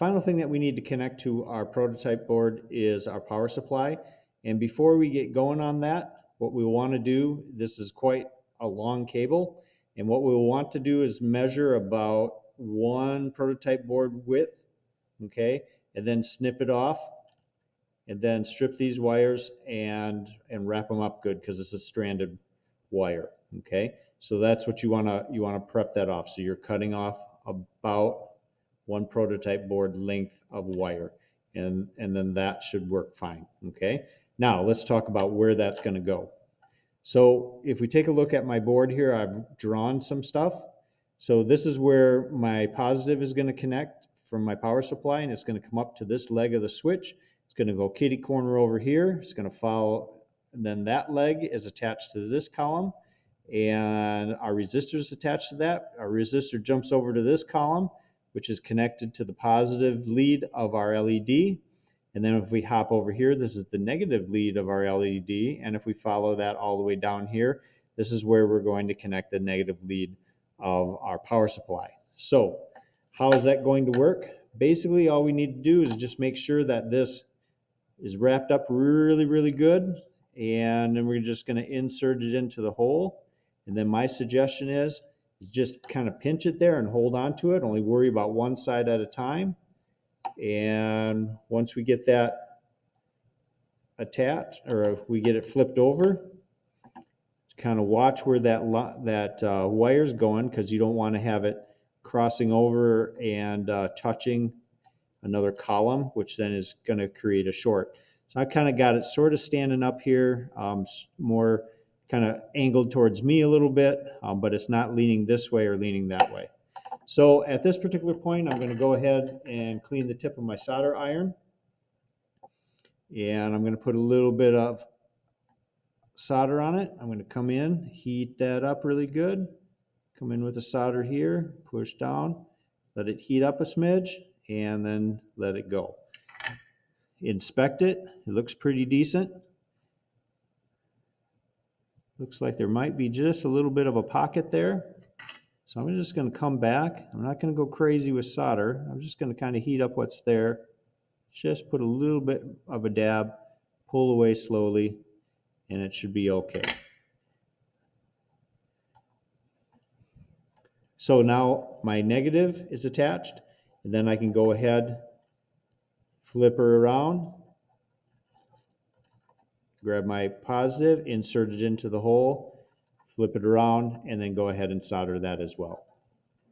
final thing that we need to connect to our prototype board is our power supply. And before we get going on that, what we want to do, this is quite a long cable, and what we want to do is measure about one prototype board width, okay, and then snip it off, and then strip these wires and wrap them up good, because this is stranded wire, okay. So that's what you want to prep that off. So you're cutting off about one prototype board length of wire, and then that should work fine, okay. Now let's talk about where that's going to go. So if we take a look at my board here, I've drawn some stuff. So this is where my positive is going to connect from my power supply, and it's going to come up to this leg of the switch. It's going to go kitty corner over here. It's going to follow, and then that leg is attached to this column, and our resistor is attached to that. Our resistor jumps over to this column, which is connected to the positive lead of our LED. And then if we hop over here, this is the negative lead of our LED. And if we follow that all the way down here, this is where we're going to connect the negative lead of our power supply. So how is that going to work? Basically, all we need to do is just make sure that this is wrapped up really, really good. And then we're just going to insert it into the hole. And then my suggestion is just kind of pinch it there and hold on to it. Only worry about one side at a time. And once we get that attached, or if we get it flipped over, kind of watch where that wire's going, because you don't want to have it crossing over and touching another column, which then is going to create a short. So I kind of got it sort of standing up here, more kind of angled towards me a little bit, but it's not leaning this way or leaning that way. So at this particular point, I'm going to go ahead and clean the tip of my solder iron. And I'm going to put a little bit of solder on it. I'm going to come in, heat that up really good. Come in with the solder here, push down, let it heat up a smidge, and then let it go. Inspect it. It looks pretty decent. Looks like there might be just a little bit of a pocket there. So I'm just going to come back. I'm not going to go crazy with solder. I'm just going to kind of heat up what's there. Just put a little bit of a dab, pull away slowly, and it should be okay. So now my negative is attached, and then I can go ahead, flip her around, grab my positive, insert it into the hole, flip it around, and then go ahead and solder that as well.